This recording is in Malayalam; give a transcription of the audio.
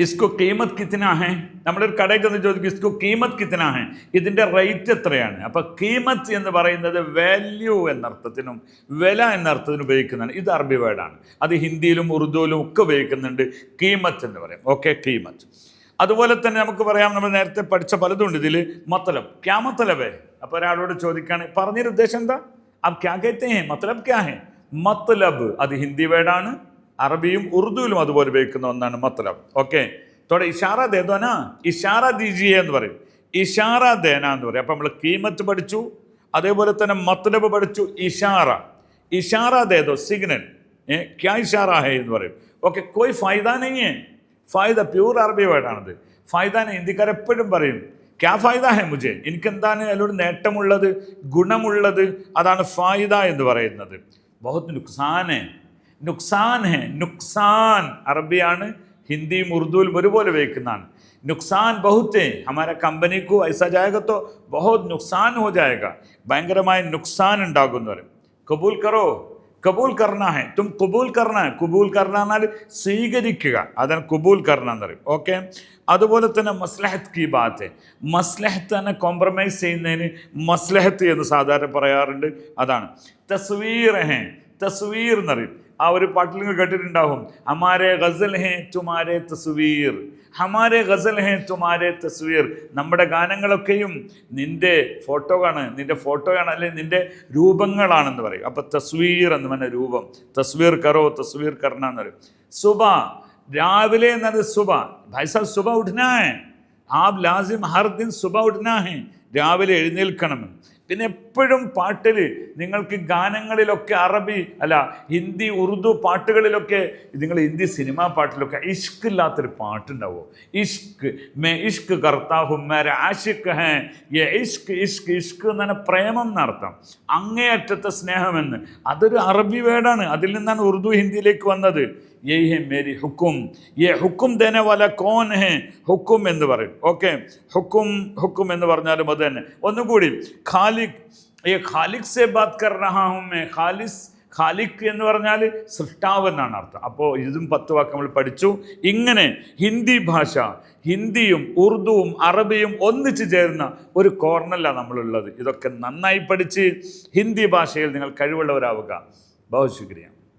ഇസ്കോ കീമത്ത് കിത്തന ഹെ, നമ്മളൊരു കടയിൽ ചെന്ന് ചോദിക്കും ഇസ്കോ കീമത്ത് കിത്തന ഹെ, ഇതിൻ്റെ റേറ്റ് എത്രയാണ്. അപ്പോൾ കീമത്ത് എന്ന് പറയുന്നത് വാല്യൂ എന്നർത്ഥത്തിനും വില എന്നർത്ഥത്തിനും ഉപയോഗിക്കുന്നതാണ്. ഇത് അറബി വേർഡാണ്. അത് ഹിന്ദിയിലും ഉറുദുവിലും ഒക്കെ ഉപയോഗിക്കുന്നുണ്ട്. കീമത്ത് എന്ന് പറയും. ഓക്കെ, കീമത്ത്. അതുപോലെ തന്നെ നമുക്ക് പറയാം, നമ്മൾ നേരത്തെ പഠിച്ച പലതുണ്ട് ഇതിൽ. മത്തലബ്, ക്യാ മത്തലബ്. അപ്പോൾ ഒരാളോട് ചോദിക്കുകയാണ്, പറഞ്ഞൊരു ഉദ്ദേശം എന്താ, അബ് ക്യാ കേത്തെ ഹെ, മത്തലബ് ക്യാ ഹെ. മത്തലബ് അത് ഹിന്ദി വേർഡാണ്. അറബിയും ഉറുദുവിലും അതുപോലെ ഉപയോഗിക്കുന്ന ഒന്നാണ് മത്തലബ്. ഓക്കെ, തോടെ ഇഷാറ ദേദോന, ഇഷാറ ദീജിയെ എന്ന് പറയും. ഇഷാറ ദേന എന്ന് പറയും. അപ്പം നമ്മൾ കീമത്ത് പഠിച്ചു, അതേപോലെ തന്നെ മത്തലബ് പഠിച്ചു. ഇഷാറ, ഇഷാറ ദേദോ, സിഗ്നൽ. ക്യാ ഇഷാറ ഹെ എന്ന് പറയും. ഓക്കെ, കോയി ഫായ്ദ നെയ്യേ. ഫായ്ദ പ്യൂർ അറബി വേർഡാണത്. ഫായ്ദാനെ ഹിന്ദിക്കാരെപ്പോഴും പറയും, ക്യാ ഫായ്ദ ഹെ മുജെ, എനിക്കെന്താണ് അതിലൂടെ നേട്ടമുള്ളത്, ഗുണമുള്ളത്, അതാണ് ഫായ്ദ എന്ന് പറയുന്നത്. ബഹുത് നുക്സാൻ ഹെ, നുക്സാൻ ഹെ. നുക്സാൻ അറബിയാണ്, ഹിന്ദിയും ഉറുദുവിലും ഒരുപോലെ ഉപയോഗിക്കുന്നതാണ്. നുക്സാൻ ബഹുത് ഹെ, ഹമാരെ കമ്പനിക്കു ഐസാ ജായക തോ ബഹുത് നുക്സാൻ ഹോ ജായക, ഭയങ്കരമായ നുക്സാൻ ഉണ്ടാകുമെന്ന് പറയും. കബൂൽ കറോ, കബൂൽ കർണ ഹെ, തും കബൂൽ കർണ. കബൂൽ കർണ എന്നാൽ സ്വീകരിക്കുക, അതാണ് കബൂൽ കർണ എന്ന് പറയും. ഓക്കെ, അതുപോലെ തന്നെ മസ്ലഹത്ത് കി ബാത്ത്. മസ്ലഹത്ത് തന്നെ കോംപ്രമൈസ് ചെയ്യുന്നതിന് മസ്ലഹത്ത് എന്ന് സാധാരണ പറയാറുണ്ട്. അതാണ് തസ്വീർ ഹെ, തസ്വീർ എന്നറിയും. ആ ഒരു പാട്ടിൽ നിങ്ങൾ കേട്ടിട്ടുണ്ടാവും, ഹമാരെ ഗസൽ ഹെ തുമാരെ തസ്വീർ, ഹമാരെ ഗസൽ ഹെ തുമാരെ തസ്വീർ. നമ്മുടെ ഗാനങ്ങളൊക്കെയും നിൻ്റെ ഫോട്ടോയാണ്, നിൻ്റെ ഫോട്ടോയാണ്, അല്ലെങ്കിൽ നിൻ്റെ രൂപങ്ങളാണെന്ന് പറയും. അപ്പം തസ്വീർ എന്ന് പറഞ്ഞ രൂപം. തസ്വീർ കറോ, തസ്വീർ കർണ എന്ന് പറയും. സുബ, രാവിലെ എന്നത് സുബ. ഭായ് സാബ് സുബ ഉഠ്നാ ഹെ, ആപ് ലാസിം ഹർ ദിൻ സുബ ഉഠ്നാ ഹെ, രാവിലെ എഴുന്നേൽക്കണമെന്ന്. പിന്നെ എപ്പോഴും പാട്ടിൽ നിങ്ങൾക്ക് ഗാനങ്ങളിലൊക്കെ അറബി അല്ല ഹിന്ദി ഉറുദു പാട്ടുകളിലൊക്കെ, നിങ്ങൾ ഹിന്ദി സിനിമാ പാട്ടിലൊക്കെ ഇഷ്ക് ഇല്ലാത്തൊരു പാട്ടുണ്ടാവുമോ? ഇഷ്ക്, മേ ഇഷ്ക് കർത്താഹു മേരെ ആഷിഖ് ഹേ, യെ ഇഷ്ക് ഇഷ്ക് ഇഷ്ക് എന്ന് പറഞ്ഞാൽ പ്രേമം എന്നർത്ഥം, അങ്ങേയറ്റത്തെ സ്നേഹമെന്ന്. അതൊരു അറബി വേർഡാണ്. അതിൽ നിന്നാണ് ഉറുദു ഹിന്ദിയിലേക്ക് വന്നത്. യഹി ഹെ മേരി ഹുക്കും, യെ ഹുക്കും ദേനെ വാല കോൻ ഹെ, ഹുക്കും എന്ന് പറയും. ഓക്കെ, ഹുക്കും, ഹുക്കും എന്ന് പറഞ്ഞാലും അത് തന്നെ. ഒന്നുകൂടി, ഖാലിഖ്, യെ ഖാലിഖ് സെ ബാത് കർ റഹാ ഹും മേ. ഖാലിസ്, ഖാലിഖ് എന്ന് പറഞ്ഞാൽ സൃഷ്ടാവ് എന്നാണ് അർത്ഥം. അപ്പോൾ ഇതും 10 വാക്ക് നമ്മൾ പഠിച്ചു. ഇങ്ങനെ ഹിന്ദി ഭാഷ, ഹിന്ദിയും ഉറുദുവും അറബിയും ഒന്നിച്ചു ചേർന്ന ഒരു കോർണറിലാണ് നമ്മളുള്ളത്. ഇതൊക്കെ നന്നായി പഠിച്ച് ഹിന്ദി ഭാഷയിൽ നിങ്ങൾ കഴിവുള്ളവരാവുക. ബഹുത് ശുക്രിയ.